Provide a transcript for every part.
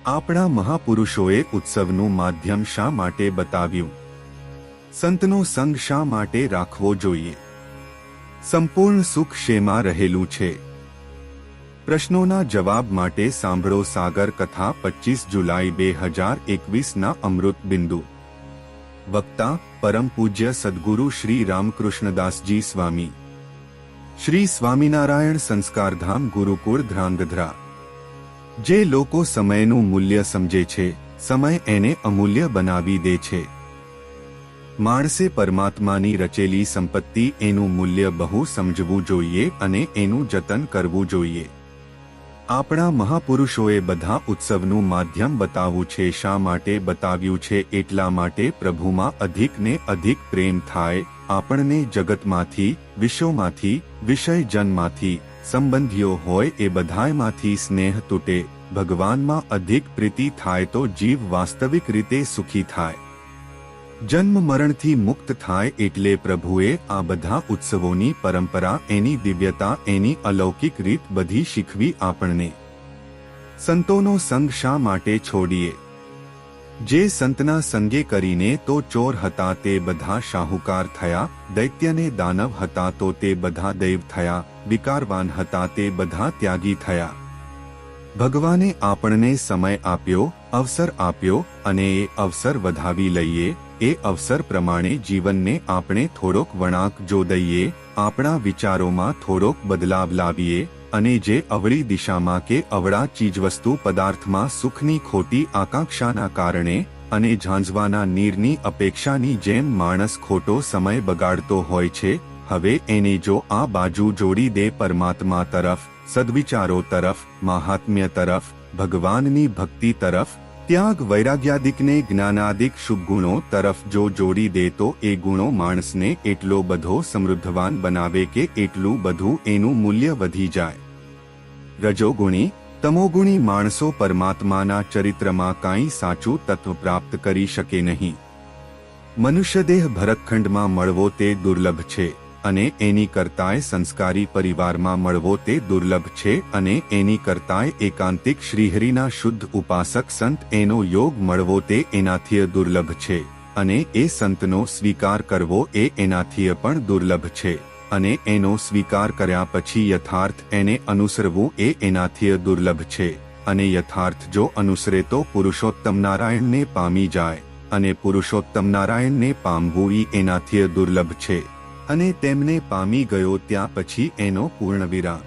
આપણા મહાપુરુષોએ ઉત્સવનું માધ્યમ શા માટે બતાવ્યું? સંતનો સંગ શા માટે રાખવો જોઈએ? સંપૂર્ણ સુખ શેમાં રહેલું છે? પ્રશ્નોના જવાબ માટે સાંભળો સાગર કથા 25 જુલાઈ 2021ના અમૃત બિંદુ. વક્તા પરમ પૂજ્ય સદગુરુ શ્રી રામકૃષ્ણદાસજી સ્વામી. શ્રી સ્વામિનારાયણ સંસ્કારધામ ગુરુકુળ ધ્રાંગધ્રા. જે લોકો સમયનું મૂલ્ય સમજે છે, સમય એને અમૂલ્ય બનાવી દે છે. માણસે પરમાત્માની રચેલી સંપત્તિ એનું મૂલ્ય બહુ સમજવું જોઈએ અને એનું જતન કરવું જોઈએ. આપણા મહાપુરુષોએ બધા ઉત્સવનું માધ્યમ બતાવ્યું છે. શા માટે બતાવ્યું છે? એટલા માટે પ્રભુમાં અધિક ને અધિક પ્રેમ થાય, આપણને જગતમાંથી, વિશ્વમાંથી, વિષયજનમાંથી, સંબંધીઓ હોય એ બધાયમાંથી સ્નેહ તૂટે, ભગવાનમાં અધિક પ્રીતિ થાય તો જીવ વાસ્તવિક રીતે સુખી થાય, જન્મ મરણથી મુક્ત થાય. એટલે પ્રભુએ આ બધા ઉત્સવોની પરંપરા, એની દિવ્યતા, એની અલૌકિક રીત બધી શીખવી આપણને. સંતોનો સંગ શા માટે છોડીએ? જે સંતના સંગે કરીને તો ચોર હતા તે બધા શાહુકાર થયા, દૈત્યને દાનવ હતા તો તે બધા દૈવ થયા, વિકારવાન હતા તે બધા ત્યાગી થયા. ભગવાને આપણને સમય આપ્યો, અવસર આપ્યો અને એ અવસર વધાવી લઈએ. એ અવસર પ્રમાણે જીવનને આપણે થોડોક વળાંક જો દઈએ, આપણા વિચારોમાં થોડોક બદલાવ લાવીએ અને જે અવળી દિશામાં કે અવળા ચીજવસ્તુ પદાર્થમાં સુખની ખોટી આકાંક્ષાના કારણે અને ઝાંઝવાના નીરની અપેક્ષાની જેમ માણસ ખોટો સમય બગાડતો હોય છે, હવે એને જો આ બાજુ જોડી દે પરમાત્મા તરફ, સદ્વિચારો તરફ, મહાત્મ્ય તરફ, ભગવાનની ભક્તિ તરફ, ત્યાગ વૈરાગ્યાદિકને જ્ઞાનાદિક શુભ ગુણો તરફ જો જોડી દે તો એ ગુણો માણસને એટલો બધો સમૃદ્ધવાન બનાવે કે એટલું બધું એનું મૂલ્ય વધી જાય. રજોગુણી, તમોગુણી માણસો પરમાત્માના ચરિત્રમાં કાંઈ સાચું તત્વ પ્રાપ્ત કરી શકે નહીં. મનુષ્યદેહ ભરતખંડમાં મળવો તે દુર્લભ છે અને એની કરતાંય સંસ્કારી પરિવારમાં મળવો તે દુર્લભ છે અને એની કરતાંય એકાંતિક શ્રીહરિના શુદ્ધ ઉપાસક સંત એનો યોગ મળવો તે એનાથી દુર્લભ છે અને એ સંતનો સ્વીકાર કરવો એ એનાથી પણ દુર્લભ છે અને એનો સ્વીકાર કર્યા પછી યથાર્થ એને અનુસરવું એ એનાથી દુર્લભ છે અને યથાર્થ જો અનુસરે તો પુરુષોત્તમ નારાયણને પામી જાય અને પુરુષોત્તમ નારાયણને પામવું એ એનાથી દુર્લભ છે અને તેમને પામી ગયો ત્યાં પછી એનો પૂર્ણ વિરામ.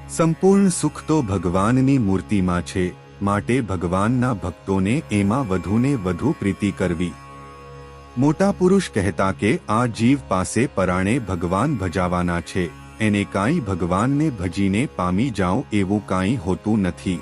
સંપૂર્ણ સુખ તો ભગવાનની મૂર્તિમાં છે, માટે ભગવાનના ભક્તોને એમાં વધુને વધુ પ્રીતિ કરવી. મોટા પુરુષ કહેતા કે આ જીવ પાસે પરાણે ભગવાન ભજાવાના છે, એને કાંઈ ભગવાનને ભજીને પામી જાઓ એવું કાંઈ હોતું નથી.